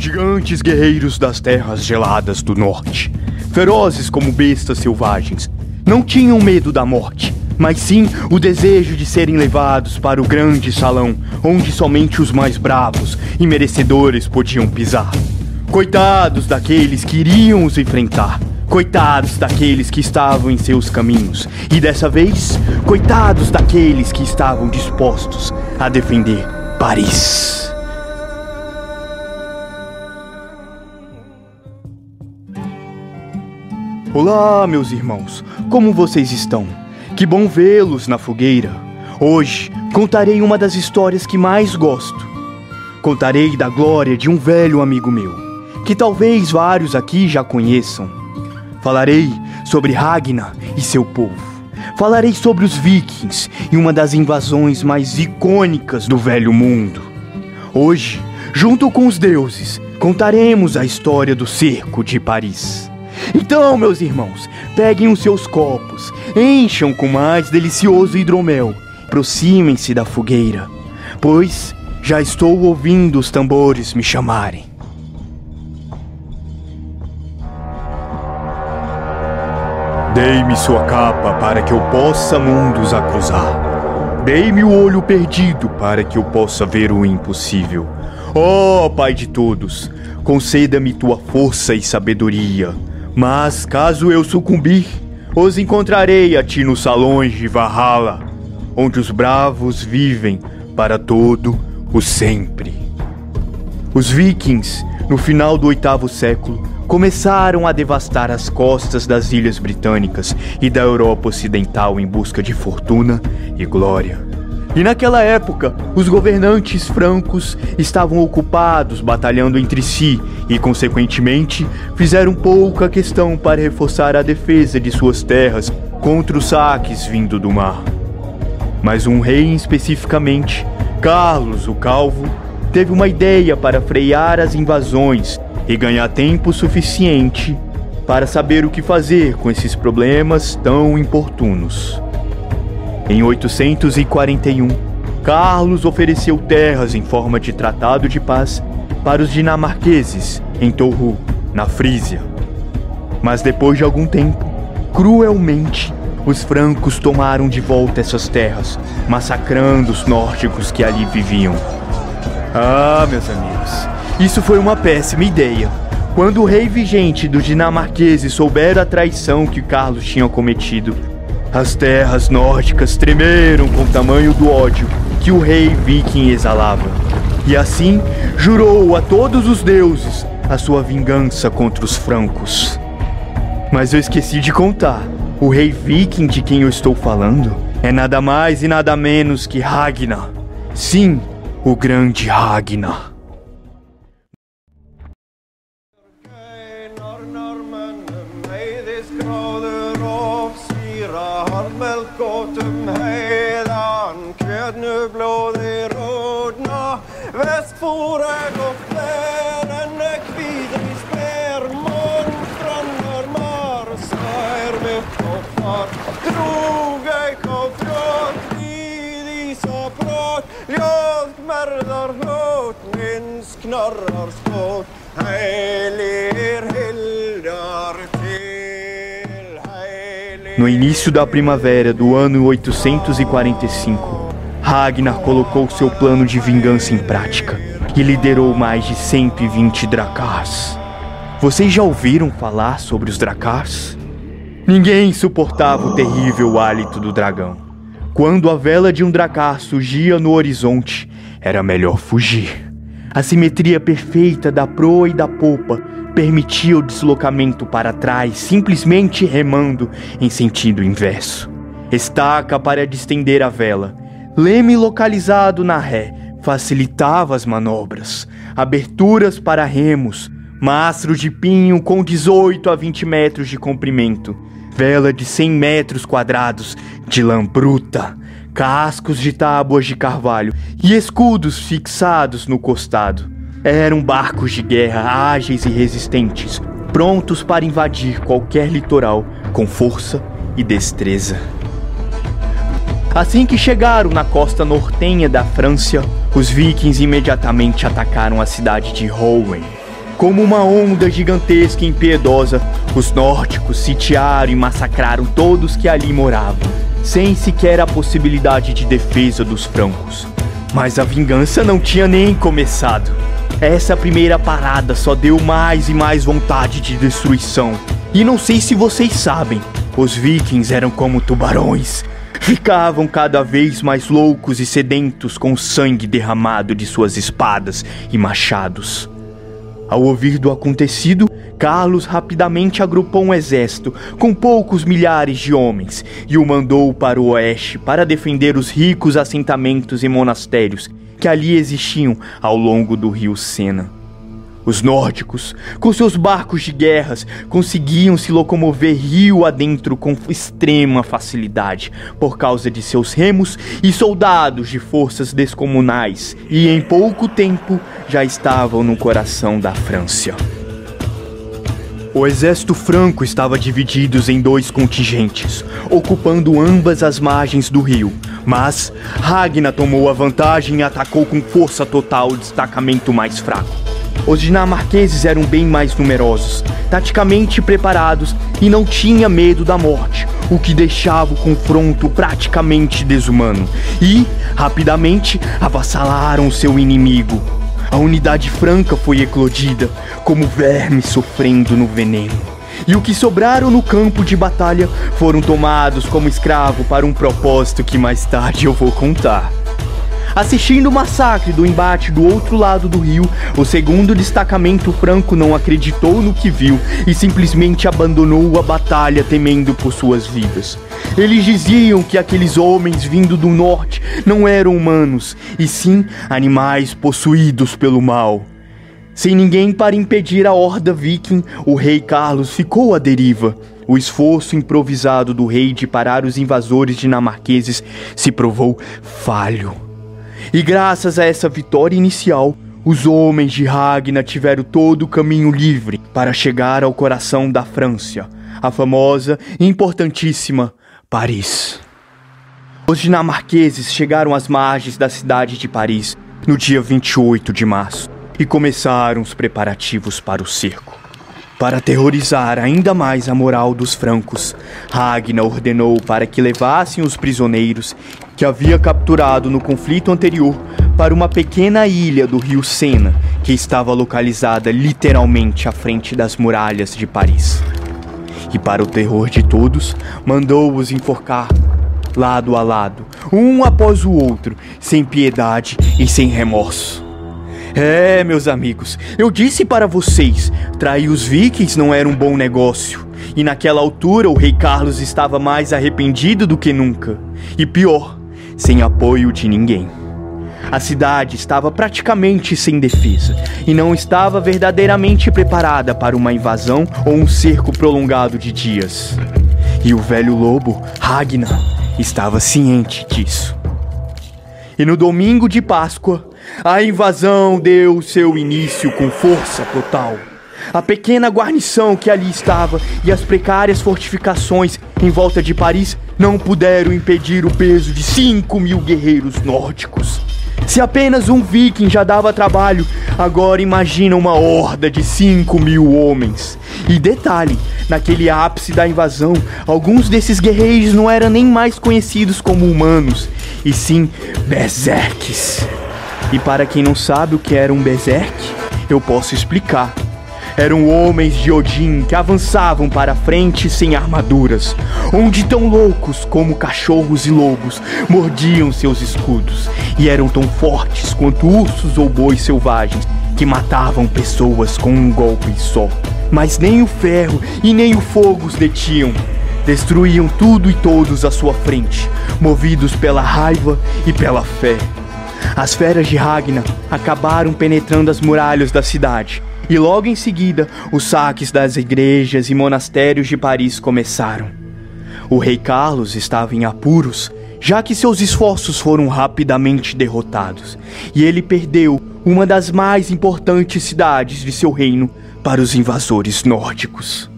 Gigantes guerreiros das terras geladas do norte, ferozes como bestas selvagens, não tinham medo da morte, mas sim o desejo de serem levados para o grande salão, onde somente os mais bravos e merecedores podiam pisar. Coitados daqueles que iriam os enfrentar, coitados daqueles que estavam em seus caminhos, e dessa vez, coitados daqueles que estavam dispostos a defender Paris. Olá, meus irmãos, como vocês estão? Que bom vê-los na fogueira. Hoje contarei uma das histórias que mais gosto. Contarei da glória de um velho amigo meu, que talvez vários aqui já conheçam. Falarei sobre Ragnar e seu povo. Falarei sobre os vikings e uma das invasões mais icônicas do velho mundo. Hoje, junto com os deuses, contaremos a história do cerco de Paris. Então, meus irmãos, peguem os seus copos, encham com mais delicioso hidromel, aproximem-se da fogueira, pois já estou ouvindo os tambores me chamarem. Dei-me sua capa para que eu possa mundos a cruzar. Dei-me o olho perdido para que eu possa ver o impossível. Ó Pai de todos, conceda-me tua força e sabedoria. Mas caso eu sucumbir, os encontrarei a ti nos salões de Valhalla, onde os bravos vivem para todo o sempre. Os vikings, no final do 8º século, começaram a devastar as costas das ilhas britânicas e da Europa Ocidental em busca de fortuna e glória. E naquela época, os governantes francos estavam ocupados batalhando entre si e, consequentemente, fizeram pouca questão para reforçar a defesa de suas terras contra os saques vindo do mar. Mas um rei especificamente, Carlos o Calvo, teve uma ideia para frear as invasões e ganhar tempo suficiente para saber o que fazer com esses problemas tão importunos. Em 841, Carlos ofereceu terras em forma de tratado de paz para os dinamarqueses em Torru, na Frísia. Mas depois de algum tempo, cruelmente, os francos tomaram de volta essas terras, massacrando os nórdicos que ali viviam. Ah, meus amigos, isso foi uma péssima ideia. Quando o rei vigente dos dinamarqueses souber a traição que Carlos tinha cometido, as terras nórdicas tremeram com o tamanho do ódio que o rei viking exalava. E assim, jurou a todos os deuses a sua vingança contra os francos. Mas eu esqueci de contar. O rei viking de quem eu estou falando é nada mais e nada menos que Ragnar. Sim, o grande Ragnar. No início da primavera do ano 845, Ragnar colocou seu plano de vingança em prática e liderou mais de 120 Drakars. Vocês já ouviram falar sobre os Drakars? Ninguém suportava o terrível hálito do dragão. Quando a vela de um Drakar surgia no horizonte, era melhor fugir. A simetria perfeita da proa e da popa permitia o deslocamento para trás, simplesmente remando em sentido inverso. Estaca para distender a vela, leme localizado na ré, facilitava as manobras, aberturas para remos, mastro de pinho com 18 a 20 metros de comprimento, vela de 100 metros quadrados de lã bruta, cascos de tábuas de carvalho e escudos fixados no costado. Eram barcos de guerra ágeis e resistentes, prontos para invadir qualquer litoral com força e destreza. Assim que chegaram na costa nortenha da França, os vikings imediatamente atacaram a cidade de Rouen. Como uma onda gigantesca e impiedosa, os nórdicos sitiaram e massacraram todos que ali moravam, sem sequer a possibilidade de defesa dos francos. Mas a vingança não tinha nem começado. Essa primeira parada só deu mais e mais vontade de destruição. E não sei se vocês sabem, os vikings eram como tubarões. Ficavam cada vez mais loucos e sedentos com o sangue derramado de suas espadas e machados. Ao ouvir do acontecido, Carlos rapidamente agrupou um exército com poucos milhares de homens e o mandou para o oeste para defender os ricos assentamentos e monastérios que ali existiam ao longo do rio Sena. Os nórdicos, com seus barcos de guerras, conseguiam se locomover rio adentro com extrema facilidade por causa de seus remos e soldados de forças descomunais, e em pouco tempo já estavam no coração da França. O exército franco estava dividido em 2 contingentes, ocupando ambas as margens do rio, mas Ragnar tomou a vantagem e atacou com força total o destacamento mais fraco. Os dinamarqueses eram bem mais numerosos, taticamente preparados e não tinham medo da morte, o que deixava o confronto praticamente desumano, e, rapidamente, avassalaram seu inimigo. A unidade franca foi eclodida, como vermes sofrendo no veneno. E o que sobraram no campo de batalha foram tomados como escravo para um propósito que mais tarde eu vou contar. Assistindo o massacre do embate do outro lado do rio, o segundo destacamento franco não acreditou no que viu e simplesmente abandonou a batalha temendo por suas vidas. Eles diziam que aqueles homens vindo do norte não eram humanos, e sim animais possuídos pelo mal. Sem ninguém para impedir a horda viking, o rei Carlos ficou à deriva. O esforço improvisado do rei de parar os invasores dinamarqueses se provou falho. E graças a essa vitória inicial, os homens de Ragnar tiveram todo o caminho livre para chegar ao coração da França, a famosa e importantíssima Paris. Os dinamarqueses chegaram às margens da cidade de Paris no dia 28 de março e começaram os preparativos para o cerco. Para aterrorizar ainda mais a moral dos francos, Ragnar ordenou para que levassem os prisioneiros que havia capturado no conflito anterior para uma pequena ilha do rio Sena, que estava localizada literalmente à frente das muralhas de Paris. E para o terror de todos, mandou-os enforcar lado a lado, um após o outro, sem piedade e sem remorso. Meus amigos, eu disse para vocês, trair os vikings não era um bom negócio. E naquela altura o rei Carlos estava mais arrependido do que nunca. E pior, sem apoio de ninguém. A cidade estava praticamente sem defesa e não estava verdadeiramente preparada para uma invasão ou um cerco prolongado de dias. E o velho lobo, Ragnar, estava ciente disso. E no domingo de Páscoa, a invasão deu seu início com força total. A pequena guarnição que ali estava e as precárias fortificações em volta de Paris não puderam impedir o peso de 5.000 guerreiros nórdicos. Se apenas um viking já dava trabalho, agora imagina uma horda de 5.000 homens. E detalhe, naquele ápice da invasão, alguns desses guerreiros não eram nem mais conhecidos como humanos, e sim berserks. E para quem não sabe o que era um berserk, eu posso explicar. Eram homens de Odin que avançavam para a frente sem armaduras, onde tão loucos como cachorros e lobos mordiam seus escudos, e eram tão fortes quanto ursos ou bois selvagens que matavam pessoas com um golpe só. Mas nem o ferro e nem o fogo os detinham. Destruíam tudo e todos à sua frente, movidos pela raiva e pela fé. As feras de Ragnar acabaram penetrando as muralhas da cidade, e logo em seguida, os saques das igrejas e monastérios de Paris começaram. O rei Carlos estava em apuros, já que seus esforços foram rapidamente derrotados, e ele perdeu uma das mais importantes cidades de seu reino para os invasores nórdicos.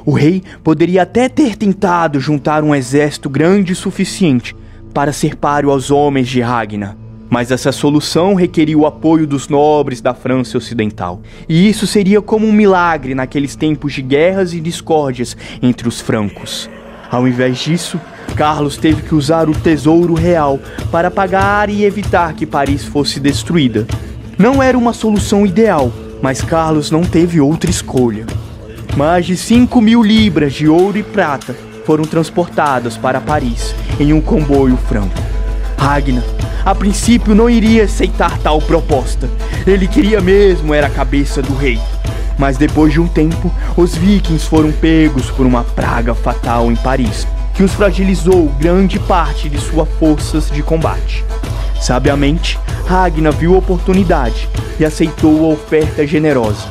O rei poderia até ter tentado juntar um exército grande o suficiente para ser páreo aos homens de Ragnar, Mas essa solução requeria o apoio dos nobres da França Ocidental. E isso seria como um milagre naqueles tempos de guerras e discórdias entre os francos. Ao invés disso, Carlos teve que usar o tesouro real para pagar e evitar que Paris fosse destruída. Não era uma solução ideal, mas Carlos não teve outra escolha. Mais de 5.000 libras de ouro e prata foram transportadas para Paris em um comboio franco. Ragnar, a princípio, não iria aceitar tal proposta. Ele queria mesmo era a cabeça do rei. Mas depois de um tempo, os vikings foram pegos por uma praga fatal em Paris, que os fragilizou grande parte de suas forças de combate. Sabiamente, Ragnar viu a oportunidade e aceitou a oferta generosa.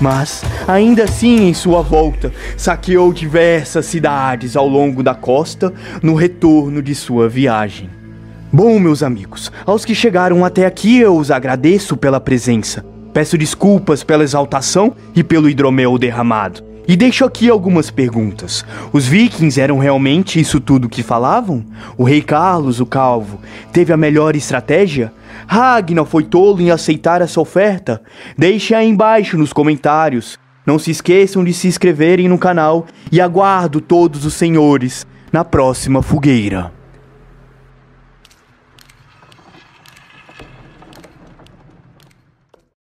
Mas, ainda assim, em sua volta, saqueou diversas cidades ao longo da costa no retorno de sua viagem. Bom, meus amigos, aos que chegaram até aqui eu os agradeço pela presença. Peço desculpas pela exaltação e pelo hidromel derramado. E deixo aqui algumas perguntas. Os vikings eram realmente isso tudo que falavam? O rei Carlos, o Calvo, teve a melhor estratégia? Ragnar foi tolo em aceitar essa oferta? Deixe aí embaixo nos comentários. Não se esqueçam de se inscreverem no canal e aguardo todos os senhores na próxima fogueira.